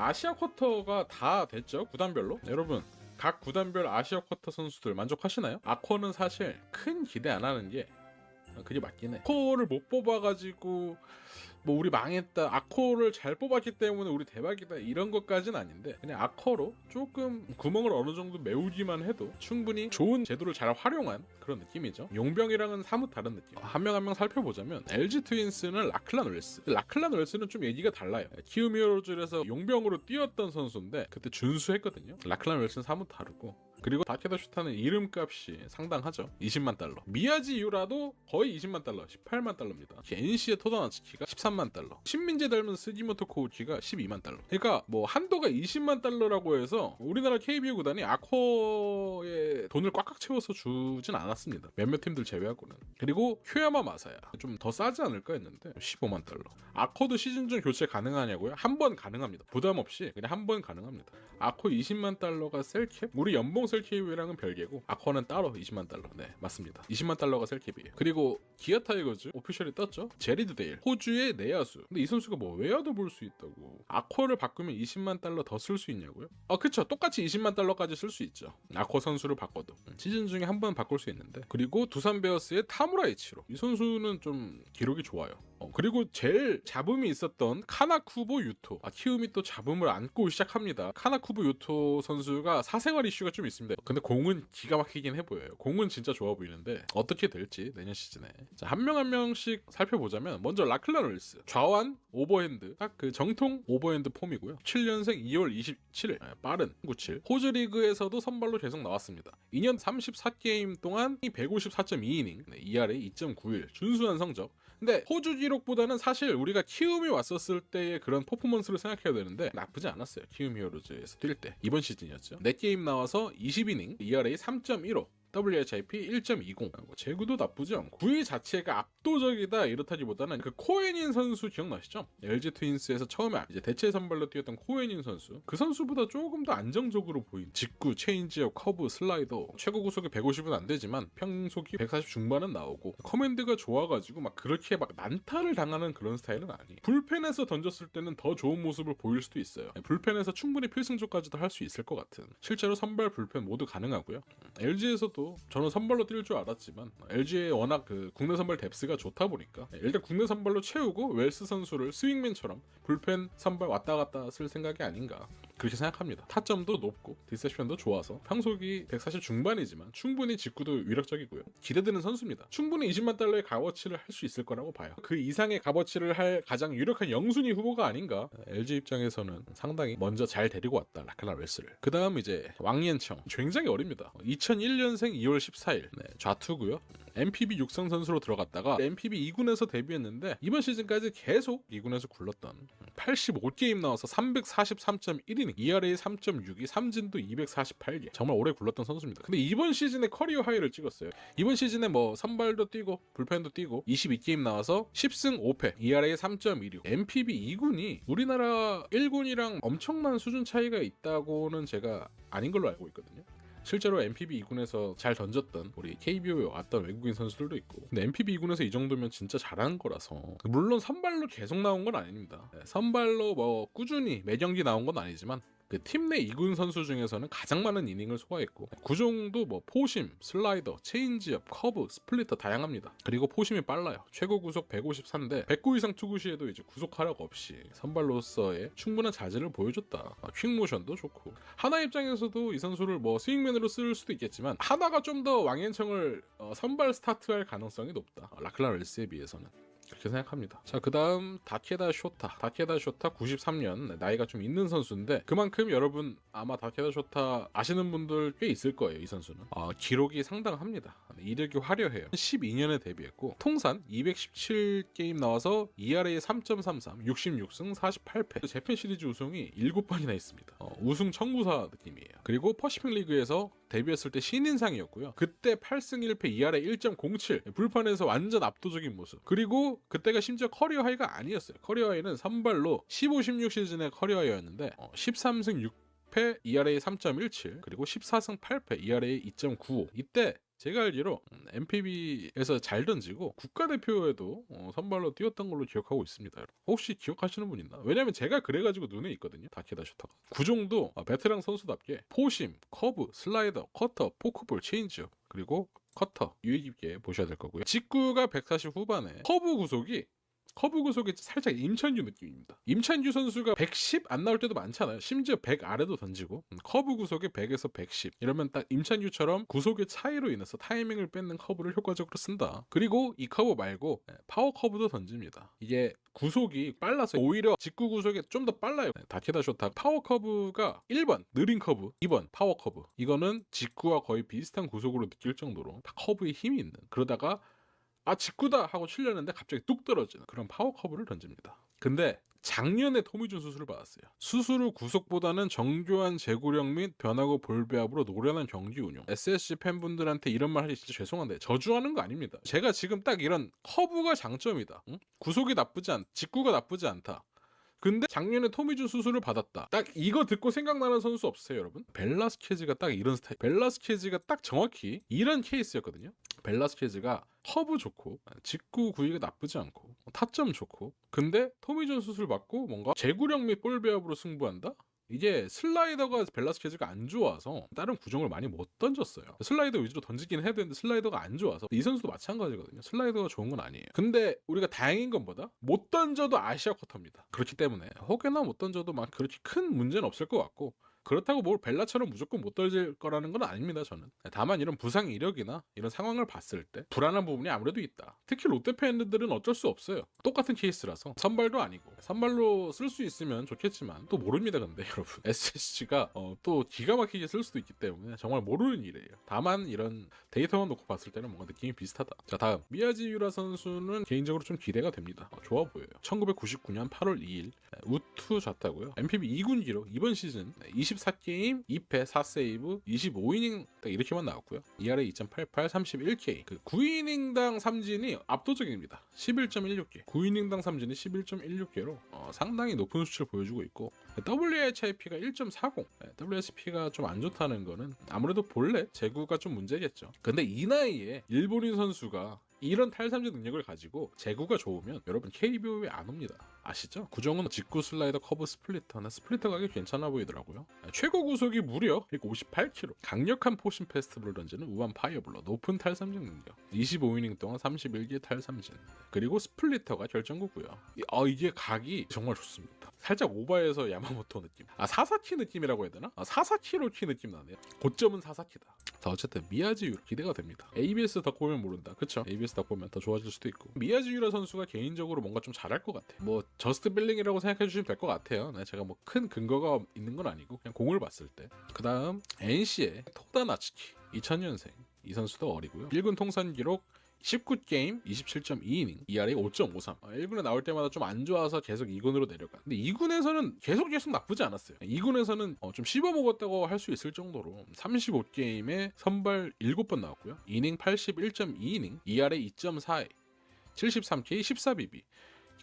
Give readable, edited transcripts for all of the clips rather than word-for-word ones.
아시아 쿼터가 다 됐죠, 구단별로. 여러분, 각 구단별 아시아 쿼터 선수들 만족하시나요? 아코는 사실 큰 기대 안 하는 게 그게 맞긴 해. 아코를 못 뽑아가지고 뭐 우리 망했다, 아코를 잘 뽑았기 때문에 우리 대박이다, 이런 것까지는 아닌데, 그냥 아코로 조금 구멍을 어느 정도 메우기만 해도 충분히 좋은 제도를 잘 활용한 그런 느낌이죠. 용병이랑은 사뭇 다른 느낌. 한 명 한 명 살펴보자면 LG 트윈스는 라클란 웰스. 라클란 웰스는 좀 얘기가 달라요. 키움 히어로즈에서 용병으로 뛰었던 선수인데 그때 준수했거든요. 라클란 웰스는 사뭇 다르고, 그리고 다케다 슈타는 이름값이 상당하죠. 20만 달러. 미야지 유라도 거의 20만 달러, 18만 달러입니다. NC의 토다나츠키가 13만 달러. 신민재 닮은 스기모토 코우치가 12만 달러. 그러니까 뭐 한도가 20만 달러라고 해서 우리나라 KBO 구단이 아코에 돈을 꽉꽉 채워서 주진 않았습니다. 몇몇 팀들 제외하고는. 그리고 쿄야마 마사야 좀 더 싸지 않을까 했는데 15만 달러. 아코도 시즌 중 교체 가능하냐고요? 한 번 가능합니다. 부담 없이 그냥 한 번 가능합니다. 아코 20만 달러가 셀캡? 우리 연봉 셀캡이랑은 별개고 아코는 따로 20만 달러. 네, 맞습니다. 20만 달러가 셀캡이에요. 그리고 기아 타이거즈 오피셜이 떴죠. 제리드 데일, 호주의 내야수. 근데 이 선수가 뭐 외야도 볼 수 있다고. 아코를 바꾸면 20만 달러 더 쓸 수 있냐고요? 그쵸, 똑같이 20만 달러까지 쓸 수 있죠. 아코 선수를 바꿔도 시즌 중에 한 번 바꿀 수 있는데. 그리고 두산 베어스의 타무라 이치로, 이 선수는 좀 기록이 좋아요. 그리고 제일 잡음이 있었던 카나쿠보 유토. 키움이 또 잡음을 안고 시작합니다. 카나쿠보 유토 선수가 사생활 이슈가 좀 있습니다. 근데 공은 기가 막히긴 해 보여요. 공은 진짜 좋아 보이는데 어떻게 될지 내년 시즌에. 자, 한 명 한 명씩 살펴보자면, 먼저 라클란 웰스. 좌완 오버핸드, 딱 그 정통 오버핸드 폼이고요. 7년생 2월 27일, 빠른 97. 호주 리그에서도 선발로 계속 나왔습니다. 2년 34게임 동안 154.2이닝, ERA 2.91, 준수한 성적. 근데 호주 기록보다는 사실 우리가 키움이 왔었을 때의 그런 퍼포먼스를 생각해야 되는데 나쁘지 않았어요. 키움 히어로즈에서 뛸 때. 이번 시즌이었죠. 4게임 나와서 20이닝, ERA 3.15, WHIP 1.20. 제구도 나쁘지 않고, 구위 자체가 압도적이다 이렇다기보다는 그 코에닌 선수 기억나시죠? LG 트윈스에서 처음에 이제 대체 선발로 뛰었던 코에닌 선수, 그 선수보다 조금 더 안정적으로 보인 직구, 체인지업, 커브, 슬라이더. 최고 구속이 150은 안 되지만 평속이 140 중반은 나오고, 커맨드가 좋아가지고 막 그렇게 막 난타를 당하는 그런 스타일은 아니에요. 불펜에서 던졌을 때는 더 좋은 모습을 보일 수도 있어요. 불펜에서 충분히 필승조까지도 할 수 있을 것 같은. 실제로 선발, 불펜 모두 가능하고요. LG에서도 저는 선발로 뛸 줄 알았지만 LG의 워낙 그 국내 선발 뎁스가 좋다 보니까 일단 국내 선발로 채우고 웰스 선수를 스윙맨처럼 불펜 선발 왔다 갔다 쓸 생각이 아닌가, 그렇게 생각합니다. 타점도 높고 디셉션도 좋아서 평속이 140 중반이지만 충분히 직구도 위력적이고요. 기대되는 선수입니다. 충분히 20만 달러의 값어치를 할 수 있을 거라고 봐요. 그 이상의 값어치를 할 가장 유력한 영순위 후보가 아닌가. LG 입장에서는 상당히 먼저 잘 데리고 왔다, 라클란 웰스를. 그 다음 이제 왕옌청. 굉장히 어립니다. 2001년생 2월 14일. 좌투고요. MPB 육성 선수로 들어갔다가 MPB 2군에서 데뷔했는데 이번 시즌까지 계속 2군에서 굴렀던, 85게임 나와서 343.1이닝, ERA 3.62, 삼진도 248개. 정말 오래 굴렀던 선수입니다. 근데 이번 시즌에 커리어 하이를 찍었어요. 이번 시즌에 뭐 선발도 뛰고 불펜도 뛰고 22게임 나와서 10승 5패, ERA 3.16. MPB 2군이 우리나라 1군이랑 엄청난 수준 차이가 있다고는 제가 아닌 걸로 알고 있거든요. 실제로 MPB 2군에서 잘 던졌던 우리 KBO에 왔던 외국인 선수들도 있고, 근데 MPB 2군에서 이 정도면 진짜 잘한 거라서. 물론 선발로 계속 나온 건 아닙니다. 선발로 뭐 꾸준히 매 경기 나온 건 아니지만 그 팀 내 2군 선수 중에서는 가장 많은 이닝을 소화했고, 구종도 뭐 포심, 슬라이더, 체인지업, 커브, 스플리터 다양합니다. 그리고 포심이 빨라요. 최고 구속 154인데 109 이상 투구 시에도 이제 구속 하락 없이 선발로서의 충분한 자질을 보여줬다. 퀵모션도 좋고. 하나 입장에서도 이 선수를 뭐 스윙맨으로 쓸 수도 있겠지만 하나가 좀 더 왕앤청을 선발 스타트할 가능성이 높다, 라클란 웰스에 비해서는. 그렇게 생각합니다. 자, 그 다음 다케다 쇼타. 다케다 쇼타 93년, 나이가 좀 있는 선수인데 그만큼 여러분 아마 다케다 쇼타 아시는 분들 꽤 있을 거예요. 이 선수는 기록이 상당합니다. 이력이 화려해요. 12년에 데뷔했고 통산 217게임 나와서 ERA 3.33, 66승 48패. 재팬 시리즈 우승이 7번이나 있습니다. 우승 청구사 느낌이에요. 그리고 퍼시픽 리그에서 데뷔했을 때 신인상이었고요. 그때 8승 1패, ERA 1.07, 불펜에서 완전 압도적인 모습. 그리고 그때가 심지어 커리어 하이가 아니었어요. 커리어 하이는 선발로 15-16 시즌의 커리어 하이였는데 13승 6패, ERA 3.17, 그리고 14승 8패, ERA 2.95. 이때 제가 알기로 MPB에서 잘 던지고 국가대표에도 선발로 뛰었던 걸로 기억하고 있습니다. 여러분. 혹시 기억하시는 분 있나? 왜냐면 제가 그래가지고 눈에 있거든요. 다케다 슈타가. 구종도 베테랑 선수답게 포심, 커브, 슬라이더, 커터, 포크볼, 체인지업 그리고 커터 유의 깊게 보셔야 될 거고요. 직구가 140 후반에 커브 구속이 살짝 임찬규 느낌입니다. 임찬규 선수가 110 안 나올 때도 많잖아요. 심지어 100 아래도 던지고 커브 구속에 100에서 110 이러면 딱 임찬규처럼 구속의 차이로 인해서 타이밍을 뺏는 커브를 효과적으로 쓴다. 그리고 이 커브 말고 파워 커브도 던집니다. 이게 구속이 빨라서 오히려 직구 구속이 좀 더 빨라요. 다케다 쇼타 파워 커브가 1번 느린 커브, 2번 파워 커브. 이거는 직구와 거의 비슷한 구속으로 느낄 정도로 커브에 힘이 있는, 그러다가 직구다 하고 치려는데 갑자기 뚝 떨어지는 그런 파워 커브를 던집니다. 근데 작년에 토미준 수술을 받았어요. 수술 후 구속보다는 정교한 제구력 및 변화구 볼 배합으로 노련한 경기 운용. SSG 팬분들한테 이런 말 하기 진짜 죄송한데 저주하는 거 아닙니다. 제가 지금 딱 이런 커브가 장점이다. 응? 구속이 직구가 나쁘지 않다. 근데 작년에 토미준 수술을 받았다. 딱 이거 듣고 생각나는 선수 없으세요, 여러분? 벨라스케즈가 딱 이런 스타일. 벨라스케즈가 딱 정확히 이런 케이스였거든요. 벨라스케즈가 커브 좋고 직구 구위가 나쁘지 않고 타점 좋고, 근데 토미준 수술 받고 뭔가 제구력 및 볼 배합으로 승부한다? 이게 슬라이더가 벨라스케즈가 안 좋아서 다른 구종을 많이 못 던졌어요. 슬라이더 위주로 던지긴 해야 되는데 슬라이더가 안 좋아서. 이 선수도 마찬가지거든요. 슬라이더가 좋은 건 아니에요. 근데 우리가 다행인 것보다 못 던져도 아시아 쿼터입니다. 그렇기 때문에 혹여나 못 던져도 막 그렇게 큰 문제는 없을 것 같고, 그렇다고 뭘 벨라처럼 무조건 못 던질 거라는 건 아닙니다. 저는 다만 이런 부상 이력이나 이런 상황을 봤을 때 불안한 부분이 아무래도 있다. 특히 롯데 팬들은 어쩔 수 없어요. 똑같은 케이스라서. 선발도 아니고 선발로 쓸 수 있으면 좋겠지만 또 모릅니다. 근데 여러분 SSG가 또 기가 막히게 쓸 수도 있기 때문에 정말 모르는 일이에요. 다만 이런 데이터만 놓고 봤을 때는 뭔가 느낌이 비슷하다. 자, 다음 미야지 유라 선수는 개인적으로 좀 기대가 됩니다. 좋아 보여요. 1999년 8월 2일 우투 잤다고요. MPB 2군 기록 이번 시즌 24게임 2패 4세이브 25이닝 딱 이렇게만 나왔고요. ERA 2.88 31K 9이닝당 삼진이 압도적입니다. 11.16개 9이닝당 삼진이 11.16개로 상당히 높은 수치를 보여주고 있고, WHIP가 1.40 WHIP가 좀 안 좋다는 거는 아무래도 본래 제구가 좀 문제겠죠. 근데 이 나이에 일본인 선수가 이런 탈삼진 능력을 가지고 제구가 좋으면 여러분 KBO에 안 옵니다. 아시죠? 구종은 직구, 슬라이더, 커브, 스플리터 가격 괜찮아 보이더라고요. 최고 구속이 무려 158km, 강력한 포심 페스티벌을 던지는 우한 파이어블러, 높은 탈삼진 능력, 25이닝 동안 31개 탈삼진, 그리고 스플리터가 결정구고요. 이게 각이 정말 좋습니다. 살짝 오바해서 야마모토 느낌, 사사키 느낌이라고 해야 되나? 사사키로 키 느낌 나네요. 고점은 사사키다. 자, 어쨌든 미야지유 기대가 됩니다. ABS 더 보면 모른다. 그쵸? ABS 더 보면 더 좋아질 수도 있고, 미야지유라 선수가 개인적으로 뭔가 좀 잘할 것 같아. 뭐 저스트 빌링이라고 생각해 주시면 될 것 같아요. 제가 뭐 큰 근거가 있는 건 아니고 그냥 공을 봤을 때. 그 다음 NC의 토다 나츠키 2000년생 이 선수도 어리고요. 1군 통산 기록 19게임 27.2이닝 ERA 5.53. 1군에 나올 때마다 좀 안 좋아서 계속 2군으로 내려가. 근데 2군에서는 계속 나쁘지 않았어요. 2군에서는 좀 씹어먹었다고 할 수 있을 정도로 35게임에 선발 7번 나왔고요. 이닝 81.2이닝 ERA 2.42 73K 14BB.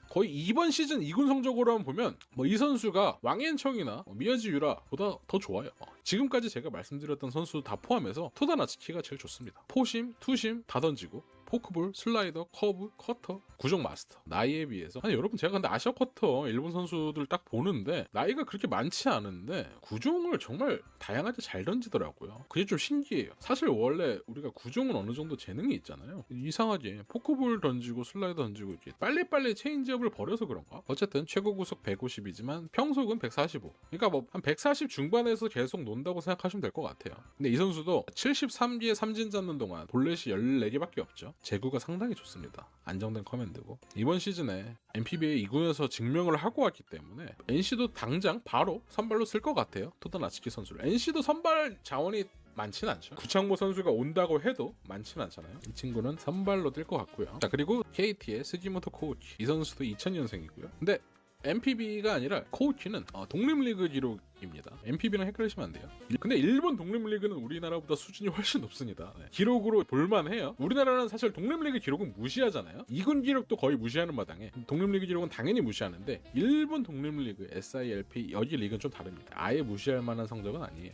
거의 이번 시즌 2군 성적으로 한번 보면 이 선수가 왕앤청이나 미야지 유라보다 더 좋아요. 지금까지 제가 말씀드렸던 선수 다 포함해서 토다 나츠키가 제일 좋습니다. 포심, 투심 다 던지고 포크볼, 슬라이더, 커브, 커터, 구종 마스터. 나이에 비해서 여러분 제가 근데 아시아 쿼터 일본 선수들 딱 보는데 나이가 그렇게 많지 않은데 구종을 정말 다양하게 잘 던지더라고요. 그게 좀 신기해요. 사실 원래 우리가 구종은 어느 정도 재능이 있잖아요. 이상하게 포크볼 던지고 슬라이더 던지고 이렇게 빨리빨리 체인지업을 버려서 그런가? 어쨌든 최고 구속 150이지만 평속은 145. 그러니까 뭐 한 140 중반에서 계속 논다고 생각하시면 될 것 같아요. 근데 이 선수도 73기에 삼진 잡는 동안 볼넷이 14개밖에 없죠. 제구가 상당히 좋습니다. 안정된 커맨드고, 이번 시즌에 MPBA 2군에서 증명을 하고 왔기 때문에 NC도 당장 바로 선발로 쓸 것 같아요. 토다 나츠키 선수를. NC도 선발 자원이 많진 않죠. 구창모 선수가 온다고 해도 많진 않잖아요. 이 친구는 선발로 뛸 것 같고요. 자, 그리고 KT의 스기모토 코우치 이 선수도 2000년생이고요. 근데 MPB가 아니라 코우치는 독립리그 기록입니다. MPB랑 헷갈리시면 안 돼요. 근데 일본 독립리그는 우리나라보다 수준이 훨씬 높습니다. 기록으로 볼만해요. 우리나라는 사실 독립리그 기록은 무시하잖아요. 2군 기록도 거의 무시하는 마당에 독립리그 기록은 당연히 무시하는데, 일본 독립리그 SILP 여기 리그는 좀 다릅니다. 아예 무시할 만한 성적은 아니에요.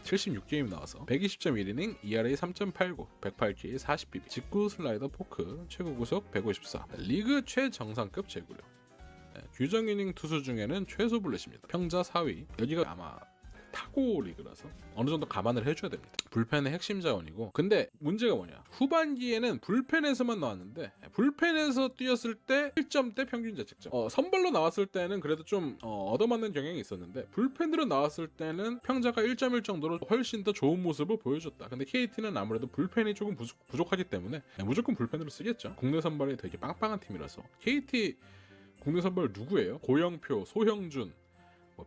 76게임 나와서 120.1이닝, ERA 3.89, 108K 40BB, 직구 슬라이더 포크, 최고 구속 154, 리그 최정상급 제구력. 규정 이닝 투수 중에는 최소 블렛입니다. 평자 4위. 여기가 아마 타고 리그라서 어느 정도 감안을 해줘야 됩니다. 불펜의 핵심 자원이고, 근데 문제가 뭐냐, 후반기에는 불펜에서만 나왔는데 불펜에서 뛰었을 때 1점대 평균 자책점, 선발로 나왔을 때는 그래도 좀 얻어맞는 경향이 있었는데 불펜으로 나왔을 때는 평자가 1.1 정도로 훨씬 더 좋은 모습을 보여줬다. 근데 KT는 아무래도 불펜이 조금 부족하기 때문에 무조건 불펜으로 쓰겠죠. 국내 선발이 되게 빵빵한 팀이라서. KT 국내 선발 누구예요? 고영표, 소형준,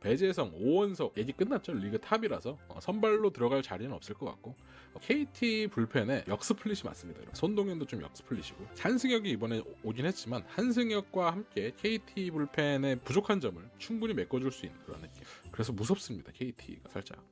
배재성, 오원석 얘기 끝났죠. 리그 탑이라서 선발로 들어갈 자리는 없을 것 같고, KT 불펜에 역스플릿이 맞습니다. 손동현도 좀 역스플릿이고, 한승혁이 이번에 오긴 했지만 한승혁과 함께 KT 불펜의 부족한 점을 충분히 메꿔줄 수 있는 그런 느낌. 그래서 무섭습니다. KT가 살짝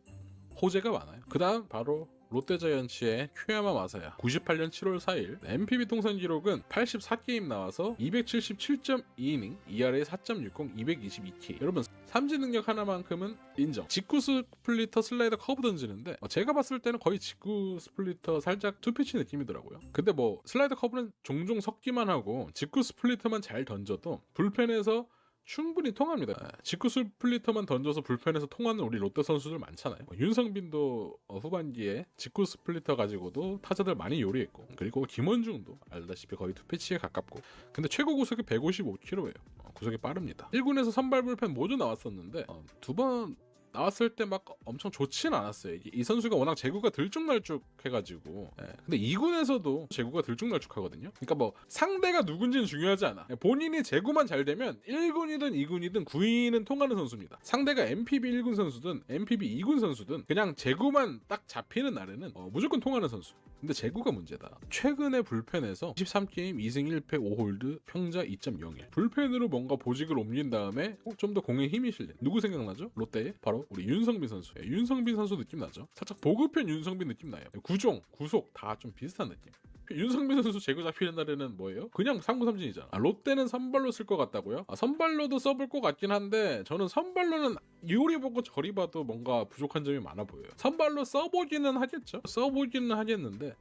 호재가 많아요. 그 다음 바로 롯데자이언츠의 큐야마 마사야. 98년 7월 4일 NPB 통산 기록은 84게임 나와서 277.2이닝, ERA 4.60, 222K. 여러분, 삼진 능력 하나만큼은 인정. 직구 스플리터 슬라이더 커브 던지는데 제가 봤을 때는 거의 직구 스플리터 살짝 투피치 느낌이더라고요. 근데 뭐 슬라이더 커브는 종종 섞기만 하고 직구 스플리터만 잘 던져도 불펜에서 충분히 통합니다. 직구 스플리터만 던져서 불펜에서 통하는 우리 롯데 선수들 많잖아요. 윤성빈도 후반기에 직구 스플리터 가지고도 타자들 많이 요리했고, 그리고 김원중도 알다시피 거의 투피치에 가깝고, 근데 최고 구속이 155km예요. 구속이 빠릅니다. 1군에서 선발 불펜 모두 나왔었는데 두 번 나왔을 때 막 엄청 좋진 않았어요. 이 선수가 워낙 제구가 들쭉날쭉 해가지고. 근데 2군에서도 제구가 들쭉날쭉하거든요. 그러니까 뭐 상대가 누군지는 중요하지 않아. 본인이 제구만 잘 되면 1군이든 2군이든 9위는 통하는 선수입니다. 상대가 NPB 1군 선수든 NPB 2군 선수든 그냥 제구만 딱 잡히는 날에는 무조건 통하는 선수. 근데 제구가 문제다. 최근에 불펜에서 23게임 2승 1패 5홀드 평자 2.01. 불펜으로 뭔가 보직을 옮긴 다음에 좀 더 공에 힘이 실린. 누구 생각나죠? 롯데에? 바로 우리 윤성빈 선수. 윤성빈 선수 느낌 나죠? 살짝 보급형 윤성빈 느낌 나요. 구종, 구속 다 좀 비슷한 느낌. 윤성빈 선수 제구 잡히는 날에는 뭐예요? 그냥 3구 3진이잖아. 롯데는 선발로 쓸 것 같다고요? 선발로도 써볼 것 같긴 한데 저는 선발로는 이리 보고 저리 봐도 뭔가 부족한 점이 많아 보여요. 선발로 써보기는 하겠죠. 써보기는 하겠는데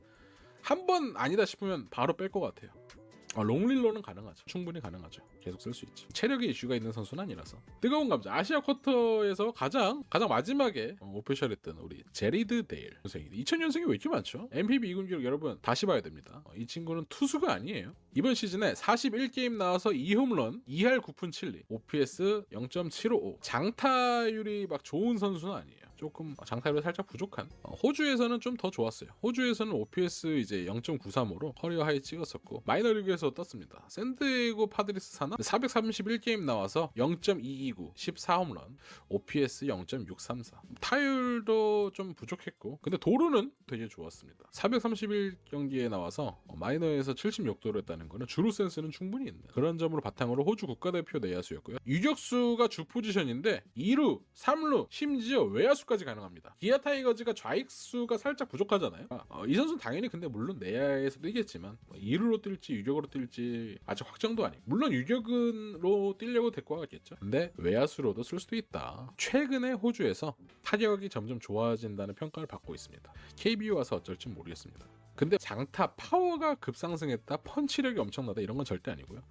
한 번 아니다 싶으면 바로 뺄 것 같아요. 롱릴로는 가능하죠. 충분히 가능하죠. 계속 쓸 수 있지. 체력에 이슈가 있는 선수는 아니라서. 뜨거운 감자. 아시아 쿼터에서 가장 마지막에 오피셜했던 우리 제리드 데일 선생님. 2000년생이 왜 이렇게 많죠? NPB 2군 기록 여러분 다시 봐야 됩니다. 이 친구는 투수가 아니에요. 이번 시즌에 41게임 나와서 2홈런, 2할 9푼 7리, OPS 0.755. 장타율이 막 좋은 선수는 아니에요. 조금 장타율이 살짝 부족한. 호주에서는 좀 더 좋았어요. 호주에서는 OPS 이제 0.93으로 커리어 하이 찍었었고, 마이너리그에서 떴습니다. 샌디에고 파드리스 사나 431게임 나와서 0.229, 14홈런, OPS 0.634. 타율도 좀 부족했고, 근데 도루는 되게 좋았습니다. 431경기에 나와서 마이너에서 76도를 했다는 거는 주루 센스는 충분히 있는 그런 점으로 바탕으로 호주 국가대표 내야수였고요. 유격수가 주 포지션인데 2루, 3루, 심지어 외야수까지 가능합니다. 기아 타이거즈가 좌익수가 살짝 부족하잖아요. 이 선수는 당연히 근데 물론 내야에서 뛰겠지만 2루로 뛸지 유격으로 뛸지 아직 확정도 아니고, 물론 유격으로 뛰려고 데리고 가겠죠. 근데 외야수로도 쓸 수도 있다. 최근에 호주에서 타격이 점점 좋아진다는 평가를 받고 있습니다. KBO 와서 어쩔지 모르겠습니다. 근데 장타 파워가 급상승했다, 펀치력이 엄청나다 이런 건 절대 아니고요.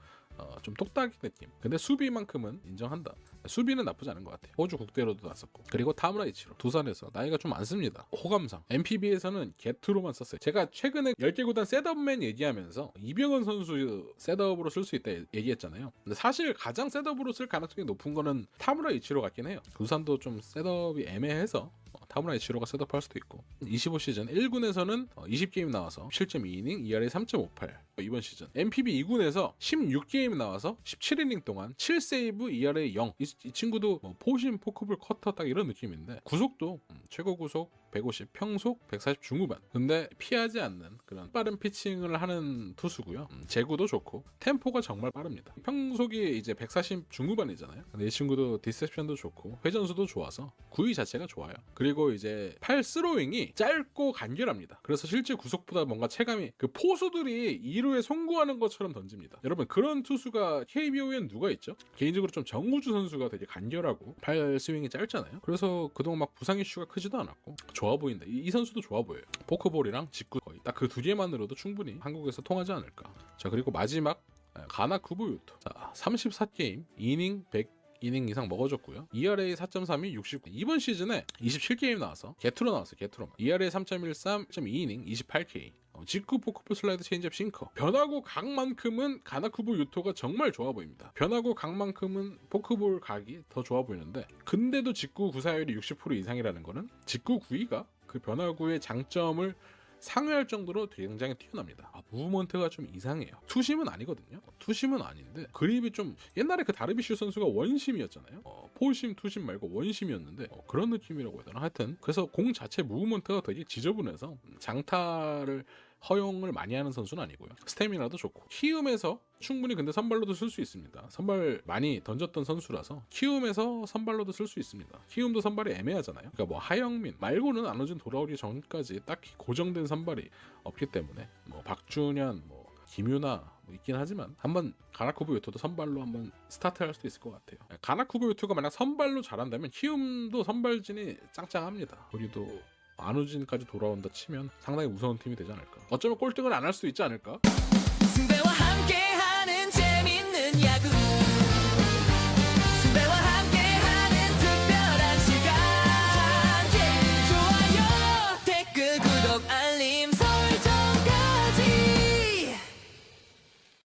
좀 똑딱이 느낌. 근데 수비만큼은 인정한다. 수비는 나쁘지 않은 것 같아요. 호주 국대로도 났었고, 그리고 타무라 이치로 두산에서 나이가 좀 많습니다. 호감상. NPB에서는 게트로만 썼어요. 제가 최근에 10개 구단 셋업맨 얘기하면서 이병헌 선수 셋업으로 쓸 수 있다 얘기했잖아요. 근데 사실 가장 셋업으로 쓸 가능성이 높은 거는 타무라 이치로 같긴 해요. 두산도 좀 셋업이 애매해서 타무라 이치로가 셋업할 수도 있고, 25시즌 1군에서는 20게임 나와서 7.2이닝, ERA 3.58. 이번 시즌 NPB 2군에서 16게임 나와서 17이닝 동안 7세이브, ERA 0. 이 친구도 포심, 포크볼, 커터 딱 이런 느낌인데, 구속도 최고 구속 150, 평속 140 중후반. 근데 피하지 않는 그런 빠른 피칭을 하는 투수고요. 제구도 좋고 템포가 정말 빠릅니다. 평속이 이제 140 중후반이잖아요. 근데 이 친구도 디셉션도 좋고 회전수도 좋아서 구위 자체가 좋아요. 그리고 이제 팔 스로잉이 짧고 간결합니다. 그래서 실제 구속보다 뭔가 체감이, 그 포수들이 2루에 송구하는 것처럼 던집니다. 여러분, 그런 투수가 KBO에는 누가 있죠? 개인적으로 좀 정우주 선수가 되게 간결하고 팔 스윙이 짧잖아요. 그래서 그동안 막 부상 이슈가 크지도 않았고 좋아 보인다. 이 선수도 좋아 보여요. 포크볼이랑 직구 거의 딱 그 두 개만으로도 충분히 한국에서 통하지 않을까. 자, 그리고 마지막 가나 쿠보유토. 자, 34게임 2이닝 100이닝 이상 먹어줬고요. ERA 4.32 69. 이번 시즌에 27게임 나와서 게투로 나왔어요. 게투로. ERA 3.13 1.2이닝 28K. 직구 포크볼 슬라이드 체인지업 싱커. 변화구 각만큼은 가나쿠보 유토가 정말 좋아 보입니다. 변화구 각만큼은 포크볼 각이 더 좋아 보이는데, 근데도 직구 구사율이 60% 이상이라는 거는 직구 구위가 그 변화구의 장점을 상회할 정도로 굉장히 뛰어납니다. 무브먼트가 좀 이상해요. 투심은 아니거든요. 투심은 아닌데 그립이 좀 옛날에 그 다르비슈 선수가 원심이었잖아요. 폴심 투심 말고 원심이었는데 그런 느낌이라고 해야 되나. 하여튼 그래서 공 자체 무브먼트가 되게 지저분해서 장타를 허용을 많이 하는 선수는 아니고요. 스태미나도 좋고 키움에서 충분히 근데 선발로도 쓸 수 있습니다. 선발 많이 던졌던 선수라서 키움에서 선발로도 쓸 수 있습니다. 키움도 선발이 애매하잖아요. 그러니까 뭐 하영민 말고는 안호준 돌아오기 전까지 딱히 고정된 선발이 없기 때문에 뭐 박준현, 뭐 김유나 뭐 있긴 하지만 한번 가나쿠보 요토도 선발로 한번 스타트할 수도 있을 것 같아요. 가나쿠보 요토가 만약 선발로 잘한다면 키움도 선발진이 짱짱합니다. 우리도 안우진까지 돌아온다 치면 상당히 무서운 팀이 되지 않을까. 어쩌면 꼴등을 안 할 수도 있지 않을까. 승배와 함께